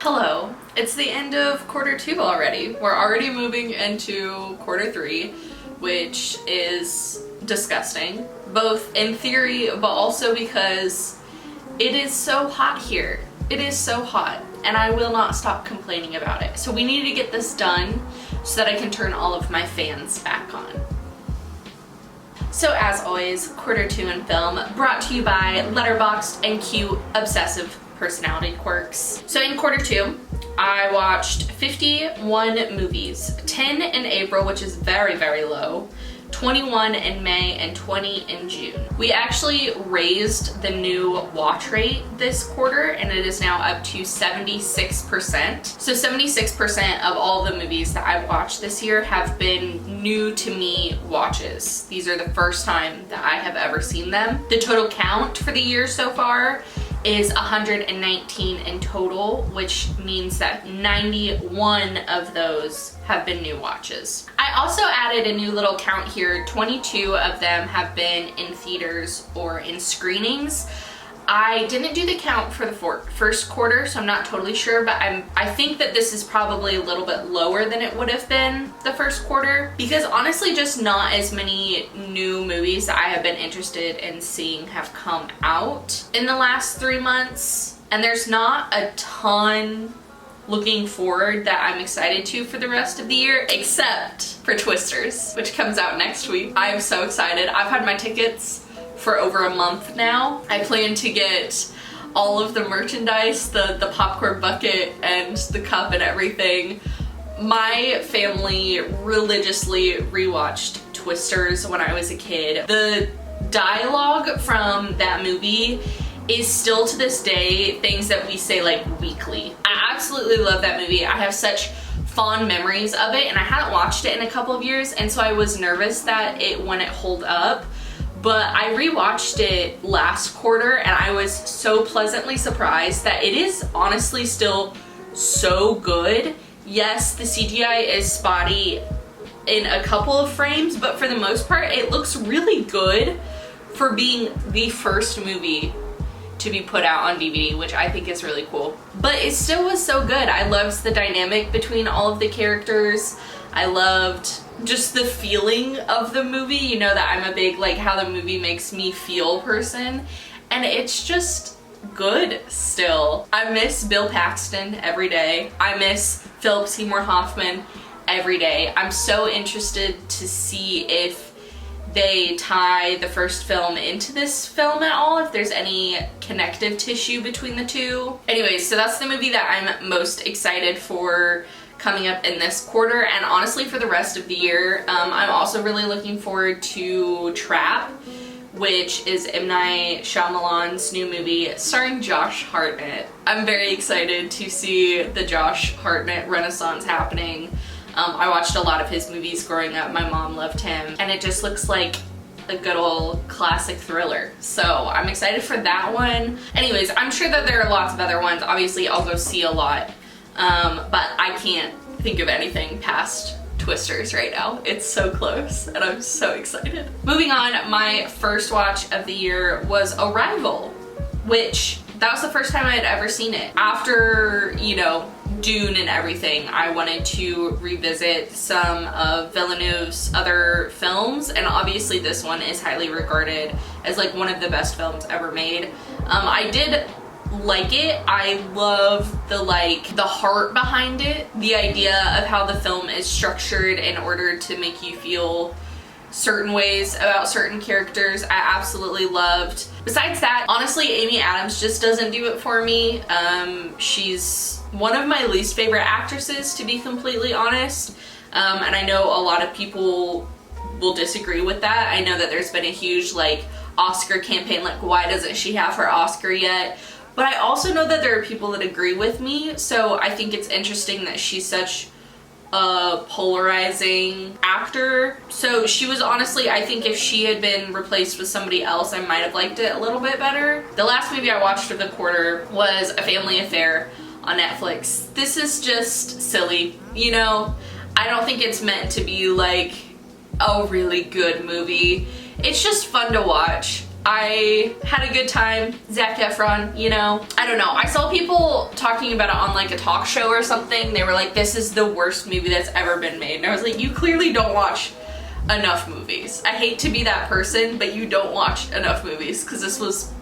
Hello. It's the end of quarter two already. We're already moving into quarter three, which is disgusting, both in theory, but also because it is so hot here. It is so hot, and I will not stop complaining about it. So we need to get this done so that I can turn all of my fans back on. So as always, quarter two in film, brought to you by Letterboxd and cute obsessive personality quirks. So in quarter two, I watched 51 movies, 10 in April, which is very, very low, 21 in May, and 20 in June. We actually raised the new watch rate this quarter, and it is now up to 76%. So 76% of all the movies that I've watched this year have been new to me watches. These are the first time that I have ever seen them. The total count for the year so far is 119 in total, which means that 91 of those have been new watches. I also added a new little count here. 22 of them have been in theaters or in screenings. I didn't do the count for the first quarter, so I'm not totally sure, but I think that this is probably a little bit lower than it would have been the first quarter, because honestly just not as many new movies that I have been interested in seeing have come out in the last 3 months, and there's not a ton looking forward that I'm excited to for the rest of the year, except for Twisters, which comes out next week. I'm so excited. I've had my tickets for over a month now. I plan to get all of the merchandise, the popcorn bucket and the cup and everything. My family religiously rewatched Twisters when I was a kid. The dialogue from that movie is still to this day things that we say like weekly. I absolutely love that movie. I have such fond memories of it, and I hadn't watched it in a couple of years, and so I was nervous that it wouldn't hold up. But I rewatched it last quarter, and I was so pleasantly surprised that it is honestly still so good. Yes, the CGI is spotty in a couple of frames, but for the most part, it looks really good for being the first movie to be put out on DVD, which I think is really cool. But it still was so good. I loved the dynamic between all of the characters. I loved just the feeling of the movie, you know that I'm a big like how the movie makes me feel person, and it's just good still. I miss Bill Paxton every day. I miss Philip Seymour Hoffman every day. I'm so interested to see if they tie the first film into this film at all, if there's any connective tissue between the two. Anyways, so that's the movie that I'm most excited for coming up in this quarter, and honestly for the rest of the year. I'm also really looking forward to Trap, which is M. Night Shyamalan's new movie starring Josh Hartnett. I'm very excited to see the Josh Hartnett renaissance happening. I watched a lot of his movies growing up. My mom loved him, and it just looks like a good old classic thriller. So I'm excited for that one. Anyways, I'm sure that there are lots of other ones. Obviously, I'll go see a lot. But I can't think of anything past Twisters right now. It's so close, and I'm so excited. Moving on, my first watch of the year was Arrival, which that was the first time I had ever seen it. After, you know, Dune and everything, I wanted to revisit some of Villeneuve's other films, and obviously this one is highly regarded as like one of the best films ever made. I did like it. I love the heart behind it, the idea of how the film is structured in order to make you feel certain ways about certain characters. I absolutely loved. Besides that, honestly, Amy Adams just doesn't do it for me. She's one of my least favorite actresses, to be completely honest, and I know a lot of people will disagree with that. I know that there's been a huge like Oscar campaign, like why doesn't she have her Oscar yet? But I also know that there are people that agree with me, so I think it's interesting that she's such a polarizing actor. So she was honestly, I think if she had been replaced with somebody else, I might have liked it a little bit better. The last movie I watched of the quarter was A Family Affair on Netflix. This is just silly, you know? I don't think it's meant to be like a really good movie. It's just fun to watch. I had a good time. Zac Efron, you know. I don't know. I saw people talking about it on like a talk show or something. They were like, this is the worst movie that's ever been made. And I was like, you clearly don't watch enough movies. I hate to be that person, but you don't watch enough movies, because this was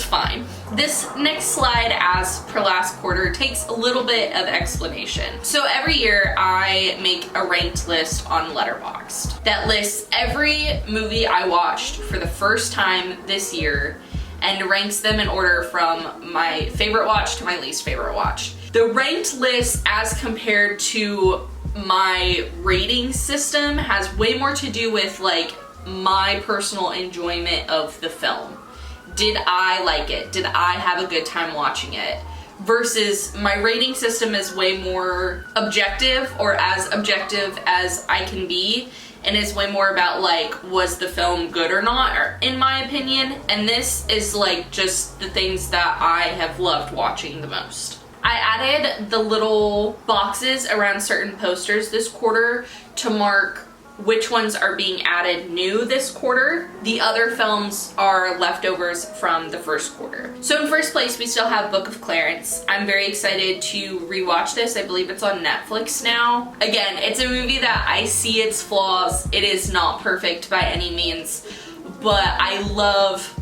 fine. This next slide, as per last quarter, takes a little bit of explanation. So every year I make a ranked list on Letterboxd that lists every movie I watched for the first time this year and ranks them in order from my favorite watch to my least favorite watch. The ranked list, as compared to my rating system, has way more to do with like my personal enjoyment of the film. Did I like it? Did I have a good time watching it? Versus my rating system is way more objective, or as objective as I can be, and is way more about like, was the film good or not, or in my opinion. And this is like just the things that I have loved watching the most. I added the little boxes around certain posters this quarter to mark which ones are being added new this quarter. The other films are leftovers from the first quarter. So in first place, we still have Book of Clarence. I'm very excited to rewatch this. I believe it's on Netflix now. Again, it's a movie that I see its flaws. It is not perfect by any means, but I love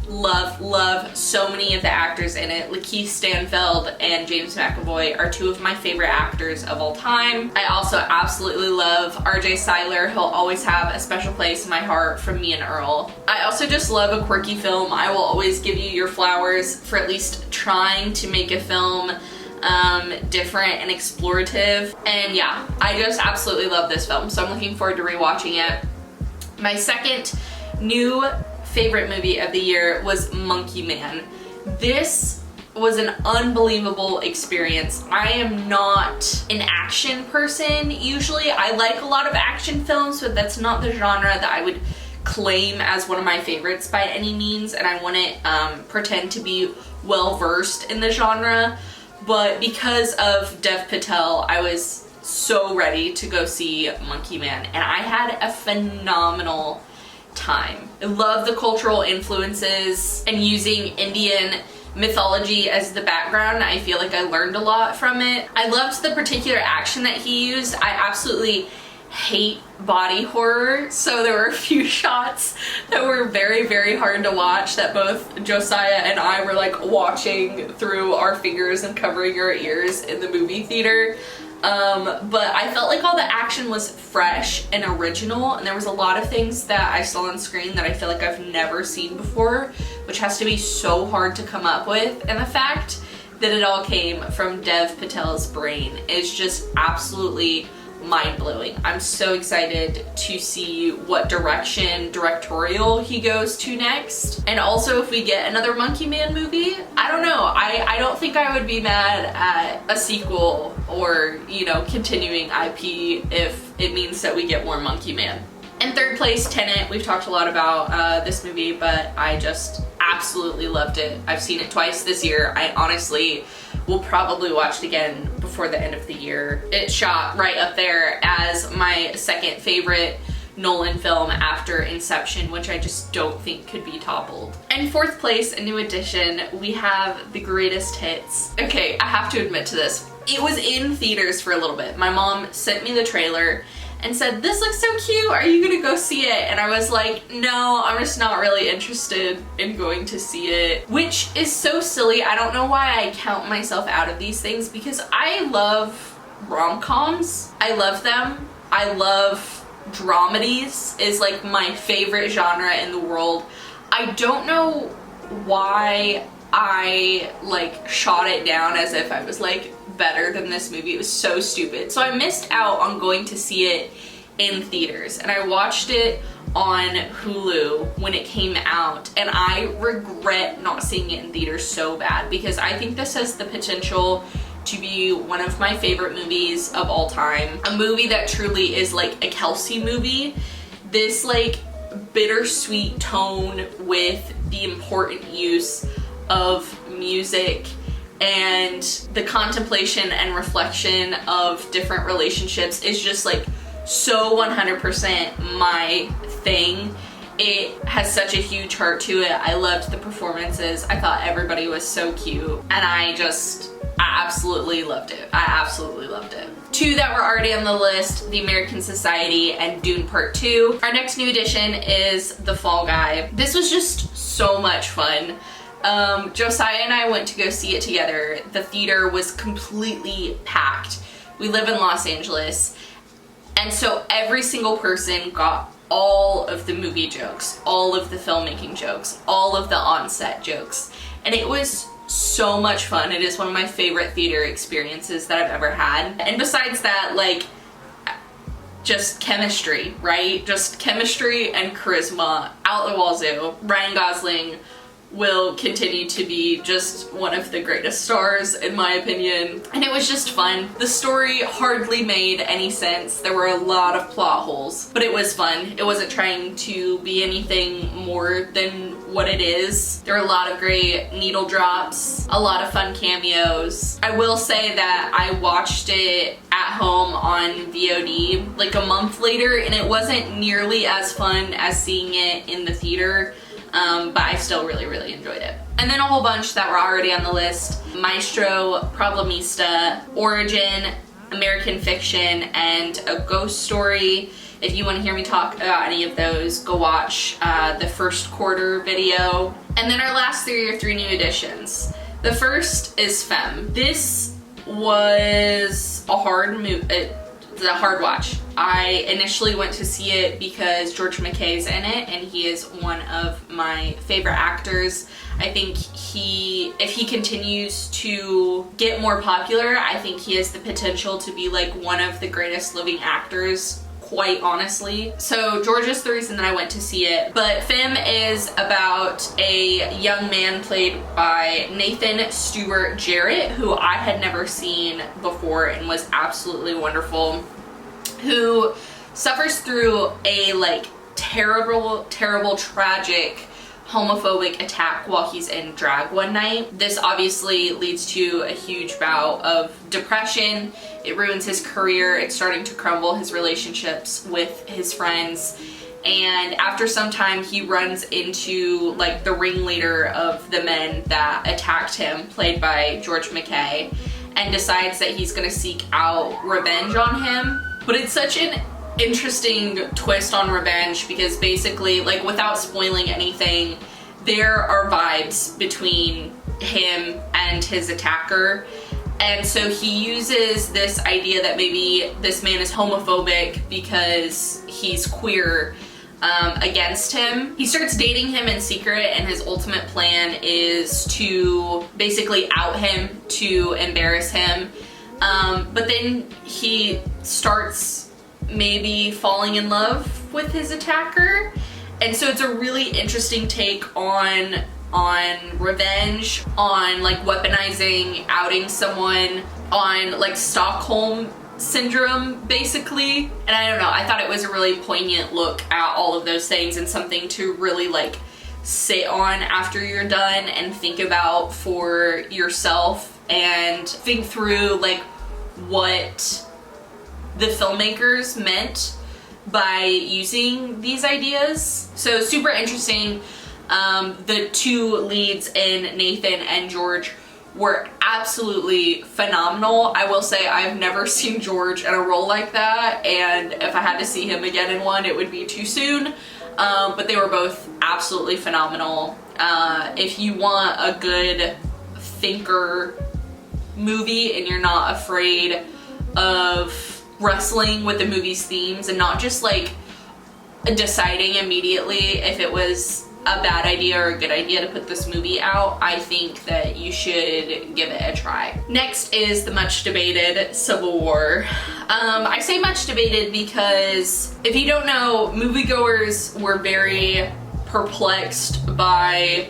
so many of the actors in it. Lakeith Stanfield and James McAvoy are two of my favorite actors of all time. I also absolutely love RJ Cyler. He'll always have a special place in my heart from me and Earl. I also just love a quirky film. I will always give you your flowers for at least trying to make a film different and explorative. And yeah, I just absolutely love this film, so I'm looking forward to rewatching it. My second new favorite movie of the year was Monkey Man. This was an unbelievable experience. I am not an action person usually. I like a lot of action films, but that's not the genre that I would claim as one of my favorites by any means, and I wouldn't pretend to be well versed in the genre. But because of Dev Patel, I was so ready to go see Monkey Man, and I had a phenomenal time. I love the cultural influences and using Indian mythology as the background. I feel like I learned a lot from it. I loved the particular action that he used. I absolutely hate body horror, so there were a few shots that were very hard to watch, that both Josiah and I were like watching through our fingers and covering our ears in the movie theater. But I felt like all the action was fresh and original, and there was a lot of things that I saw on screen that I feel like I've never seen before, which has to be so hard to come up with. And the fact that it all came from Dev Patel's brain is just absolutely mind-blowing. I'm so excited to see what directorial he goes to next. And also, if we get another Monkey Man movie, I don't know. I don't think I would be mad at a sequel or, you know, continuing IP if it means that we get more Monkey Man. In third place, Tenet. We've talked a lot about this movie, but I just absolutely loved it. I've seen it twice this year. I honestly will probably watch it again before the end of the year. It shot right up there as my second favorite Nolan film after Inception, which I just don't think could be toppled. And fourth place, a new addition, we have The Greatest Hits. Okay, I have to admit to this. It was in theaters for a little bit. My mom sent me the trailer and said, "This looks so cute, are you gonna go see it?" And I was like, no, I'm just not really interested in going to see it. Which is so silly. I don't know why I count myself out of these things, because I love rom-coms. I love them. I love dramedies, is like my favorite genre in the world. I don't know why I like shot it down as if I was like better than this movie. It was so stupid. So I missed out on going to see it in theaters, and I watched it on Hulu when it came out, and I regret not seeing it in theaters so bad, because I think this has the potential to be one of my favorite movies of all time. A movie that truly is like a Kelsey movie. This like bittersweet tone with the important use of music and the contemplation and reflection of different relationships is just like so 100% my thing. It has such a huge heart to it. I loved the performances. I thought everybody was so cute, and I absolutely loved it. I absolutely loved it. Two that were already on the list, The American Society and Dune Part 2. Our next new addition is The Fall Guy. This was just so much fun. Josiah and I went to go see it together. The theater was completely packed. We live in Los Angeles, and so every single person got all of the movie jokes, all of the filmmaking jokes, all of the on-set jokes, and it was so much fun. It is one of my favorite theater experiences that I've ever had. And besides that, like, just chemistry, right? Just chemistry and charisma out the wazoo. Ryan Gosling will continue to be just one of the greatest stars, in my opinion. And it was just fun. The story hardly made any sense. There were a lot of plot holes, but it was fun. It wasn't trying to be anything more than what it is. There were a lot of great needle drops, a lot of fun cameos. I will say that I watched it at home on VOD like a month later, and it wasn't nearly as fun as seeing it in the theater. But I still really enjoyed it. And then a whole bunch that were already on the list: Maestro, Problemista, Origin, American Fiction, and A Ghost Story. If you want to hear me talk about any of those, go watch the first quarter video. And then our last three are three new additions. The first is Femme. This was a hard it's a hard watch. I initially went to see it because George McKay's in it, and he is one of my favorite actors. I think if he continues to get more popular, I think he has the potential to be like one of the greatest living actors, quite honestly. So George is the reason that I went to see it. But Femme is about a young man played by Nathan Stewart Jarrett, who I had never seen before and was absolutely wonderful, who suffers through a like terrible, tragic homophobic attack while he's in drag one night. This obviously leads to a huge bout of depression. It ruins his career. It's starting to crumble his relationships with his friends. And after some time, he runs into like the ringleader of the men that attacked him, played by George McKay, and decides that he's gonna seek out revenge on him. But it's such an interesting twist on revenge because basically, like, without spoiling anything, there are vibes between him and his attacker. And so he uses this idea that maybe this man is homophobic because he's queer against him. He starts dating him in secret, and his ultimate plan is to basically out him, to embarrass him. But then he starts maybe falling in love with his attacker. And so it's a really interesting take on revenge, on like weaponizing, outing someone, on like Stockholm syndrome basically. And I don't know, I thought it was a really poignant look at all of those things and something to really like sit on after you're done and think about for yourself and think through like what the filmmakers meant by using these ideas. So super interesting. The two leads in Nathan and George were absolutely phenomenal. I will say I've never seen George in a role like that, and if I had to see him again in one, it would be too soon. But they were both absolutely phenomenal. If you want a good thinker movie and you're not afraid of wrestling with the movie's themes and not just like deciding immediately if it was a bad idea or a good idea to put this movie out, I think that you should give it a try. Next is the much debated Civil War. I say much debated because if you don't know, moviegoers were very perplexed by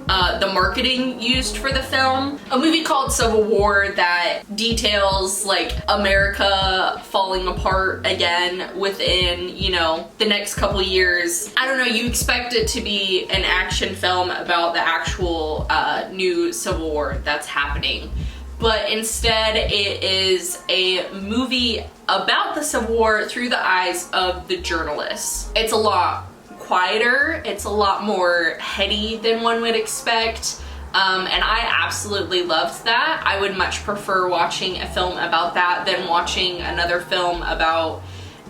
the marketing used for the film. A movie called Civil War that details like America falling apart again within, you know, the next couple years. I don't know, you expect it to be an action film about the actual new Civil War that's happening. But instead it is a movie about the Civil War through the eyes of the journalists. It's a lot quieter. It's a lot more heady than one would expect. And I absolutely loved that. I would much prefer watching a film about that than watching another film about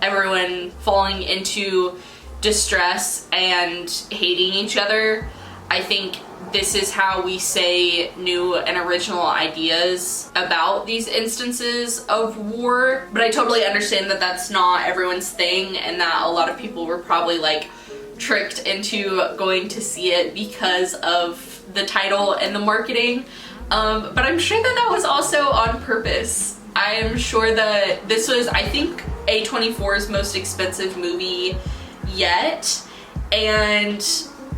everyone falling into distress and hating each other. I think this is how we say new and original ideas about these instances of war. But I totally understand that that's not everyone's thing, and that a lot of people were probably like tricked into going to see it because of the title and the marketing. But I'm sure that that was also on purpose. I am sure that this was, I think, A24's most expensive movie yet, and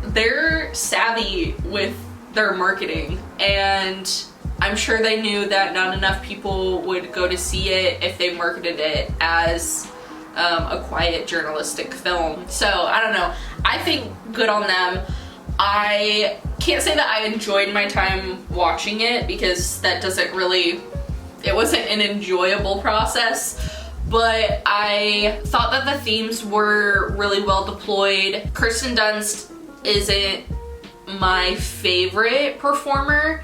they're savvy with their marketing, and I'm sure they knew that not enough people would go to see it if they marketed it as a quiet journalistic film. So I don't know, I think good on them. I can't say that I enjoyed my time watching it, because that doesn't really, it wasn't an enjoyable process, but I thought that the themes were really well deployed. Kirsten Dunst isn't my favorite performer,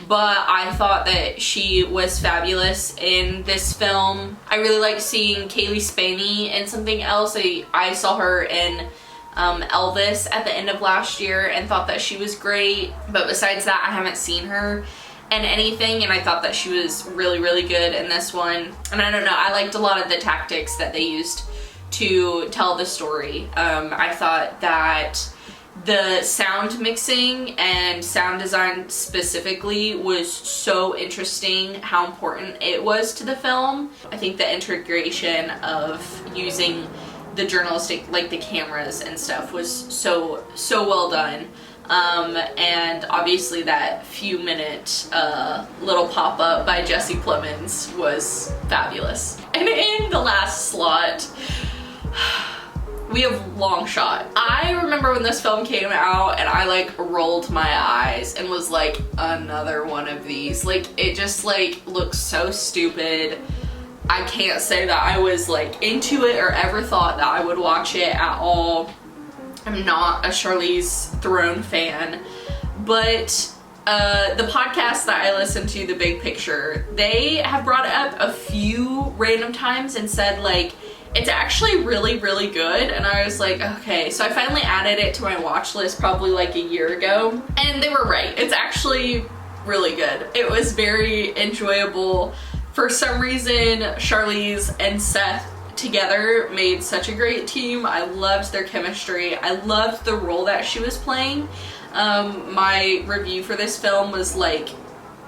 but I thought that she was fabulous in this film. I really like seeing Kaylee Spaney in something else. I saw her in Elvis at the end of last year and thought that she was great, but besides that I haven't seen her in anything, and I thought that she was really, really good in this one. And I don't know, I liked a lot of the tactics that they used to tell the story. I thought that the sound mixing and sound design specifically was so interesting, how important it was to the film. I think the integration of using the journalistic, like the cameras and stuff, was so well done. And obviously that few minute little pop-up by Jesse Plemons was fabulous. And in the last slot, we have Long Shot. I remember when this film came out and I like rolled my eyes and was like, another one of these. Like, it just like looks so stupid. I can't say that I was like into it or ever thought that I would watch it at all. I'm not a Charlize Theron fan, but the podcast that I listen to, The Big Picture, they have brought it up a few random times and said like, it's actually really, really good. And I was like, okay. So I finally added it to my watch list probably like a year ago, and they were right. It's actually really good. It was very enjoyable. For some reason, Charlize and Seth together made such a great team. I loved their chemistry. I loved the role that she was playing. My review for this film was like,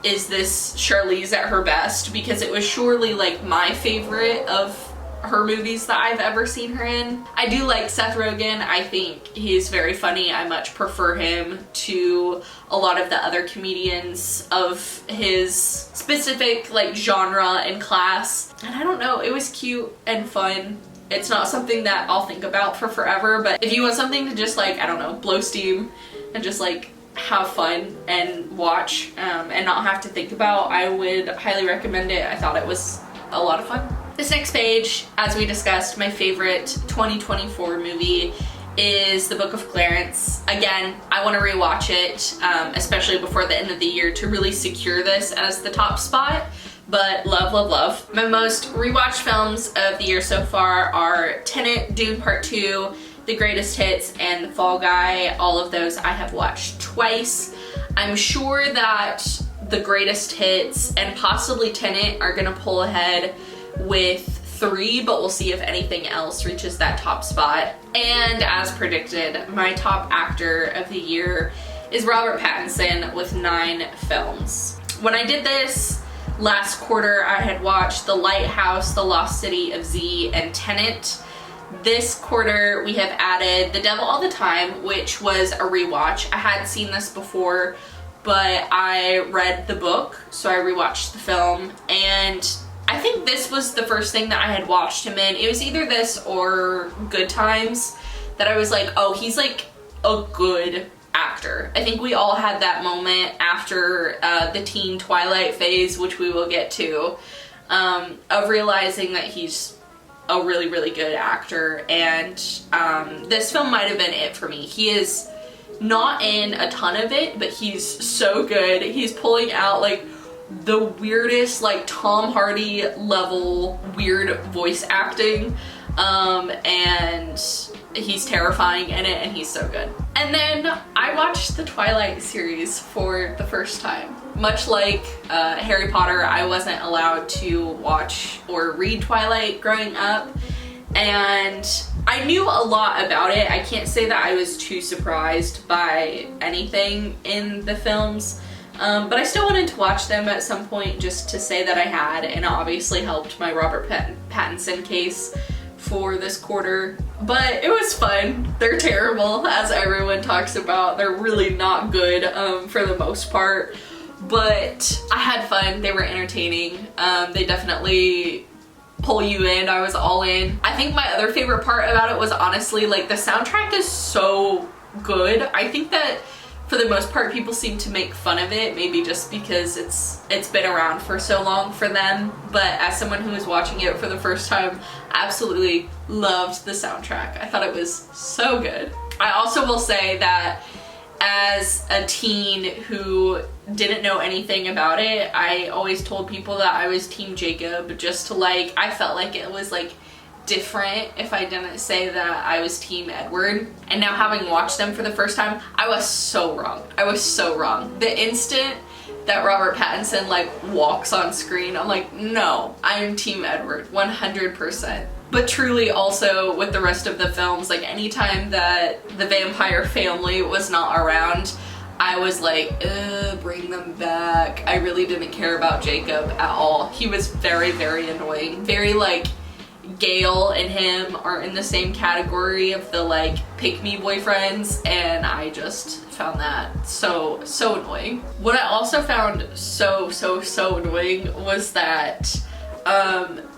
is this Charlize at her best? Because it was surely like my favorite of her movies that I've ever seen her in. I do like Seth Rogen. I think he's very funny. I much prefer him to a lot of the other comedians of his specific like genre and class. And I don't know, it was cute and fun. It's not something that I'll think about for forever, but if you want something to just like, I don't know, blow steam and just like have fun and watch and not have to think about, I would highly recommend it. I thought it was a lot of fun. This next page, as we discussed, my favorite 2024 movie is The Book of Clarence. Again, I want to rewatch it, especially before the end of the year, to really secure this as the top spot. But love, love, love. My most rewatched films of the year so far are Tenet, Dune Part 2, The Greatest Hits, and The Fall Guy. All of those I have watched twice. I'm sure that The Greatest Hits and possibly Tenet are gonna pull ahead with 3, but we'll see if anything else reaches that top spot. And as predicted, my top actor of the year is Robert Pattinson with 9 films. When I did this last quarter, I had watched The Lighthouse, The Lost City of Z, and Tenet. This quarter, we have added The Devil All the Time, which was a rewatch. I had seen this before, but I read the book, so I rewatched the film, and I think this was the first thing that I had watched him in. It was either this or Good Times that I was like, oh, he's like a good actor. I think we all had that moment after the teen Twilight phase, which we will get to, of realizing that he's a really, really good actor, and this film might have been it for me. He is not in a ton of it, but he's so good. He's pulling out like the weirdest, like Tom Hardy level weird voice acting, and he's terrifying in it, and he's so good. And then I watched the Twilight series for the first time. Much like Harry Potter, I wasn't allowed to watch or read Twilight growing up, and I knew a lot about it. I can't say that I was too surprised by anything in the films, but I still wanted to watch them at some point just to say that I had, and it obviously helped my Robert Pattinson case for this quarter. But it was fun. They're terrible, as everyone talks about. They're really not good for the most part, but I had fun. They were entertaining. They definitely pull you in. I was all in. I think my other favorite part about it was honestly like the soundtrack is so good. I think that for the most part people seem to make fun of it, maybe just because it's been around for so long for them, but as someone who was watching it for the first time, absolutely loved the soundtrack. I thought it was so good. I also will say that as a teen who didn't know anything about it, I always told people that I was Team Jacob, just to like, I felt like it was like different if I didn't say that I was Team Edward. And now having watched them for the first time, I was so wrong. I was so wrong. The instant that Robert Pattinson like walks on screen, I'm like, no, I am Team Edward, 100%. But truly also with the rest of the films, like anytime that the vampire family was not around, I was like, bring them back. I really didn't care about Jacob at all. He was very, very annoying. Very like, Gale and him are in the same category of the like pick-me boyfriends, and I just found that so annoying. What I also found so annoying was that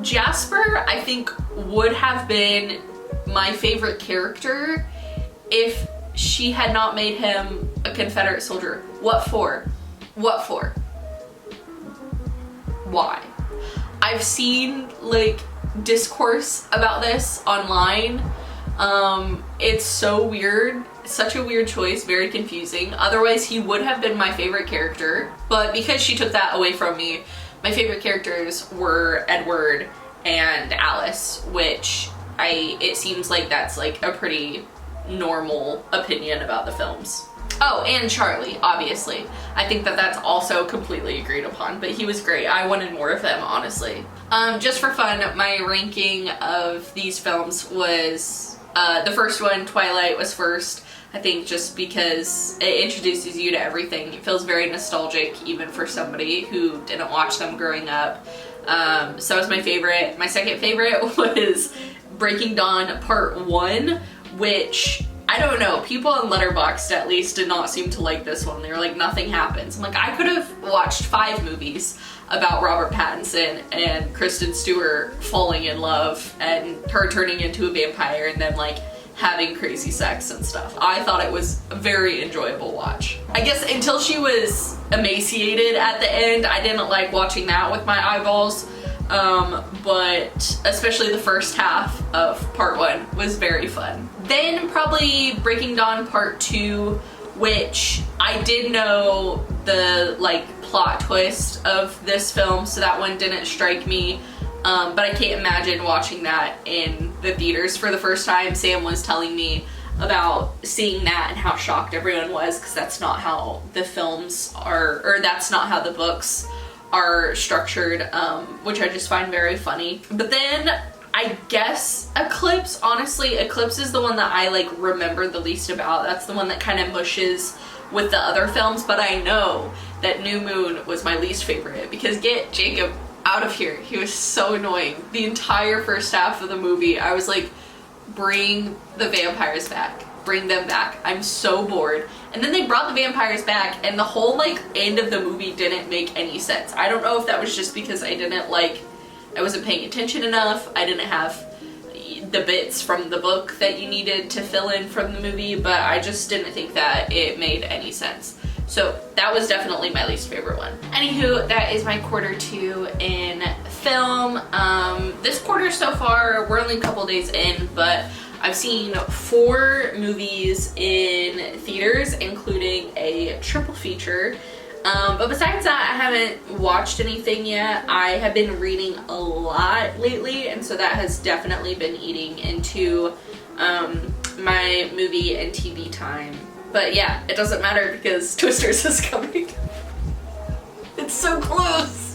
Jasper, I think, would have been my favorite character if she had not made him a Confederate soldier. What for? What for? Why? I've seen like discourse about this online. It's so weird. Such a weird choice, very confusing. Otherwise, he would have been my favorite character, but because she took that away from me, my favorite characters were Edward and Alice, which it seems like that's like a pretty normal opinion about the films. Oh, and Charlie, obviously. I think that that's also completely agreed upon, but he was great. I wanted more of him, honestly. Just for fun, my ranking of these films was, the first one, Twilight, was first. I think just because it introduces you to everything. It feels very nostalgic, even for somebody who didn't watch them growing up. So it was my favorite. My second favorite was Breaking Dawn Part 1, which, I don't know, people on Letterboxd at least did not seem to like this one. They were like, nothing happens. I'm like, I could have watched 5 movies about Robert Pattinson and Kristen Stewart falling in love and her turning into a vampire and then like having crazy sex and stuff. I thought it was a very enjoyable watch. I guess until she was emaciated at the end, I didn't like watching that with my eyeballs. But especially the first half of Part 1 was very fun. Then probably Breaking Dawn Part 2, which I did know the like plot twist of this film, so that one didn't strike me. But I can't imagine watching that in the theaters for the first time. Sam was telling me about seeing that and how shocked everyone was, because that's not how the films are, or that's not how the books are structured, which I just find very funny. But then I guess Eclipse, honestly, Eclipse is the one that I like remember the least about. That's the one that kind of mushes with the other films, but I know that New Moon was my least favorite, because get Jacob out of here. He was so annoying. The entire first half of the movie, I was like, bring the vampires back. Bring them back. I'm so bored. And then they brought the vampires back, and the whole like end of the movie didn't make any sense. I don't know if that was just because I wasn't paying attention enough. I didn't have the bits from the book that you needed to fill in from the movie, but I just didn't think that it made any sense. So that was definitely my least favorite one. Anywho, that is my quarter 2 in film. This quarter so far, we're only a couple days in, but I've seen 4 movies in theaters, including a triple feature. But besides that, I haven't watched anything yet. I have been reading a lot lately, and so that has definitely been eating into my movie and TV time. But yeah, it doesn't matter because Twisters is coming. It's so close!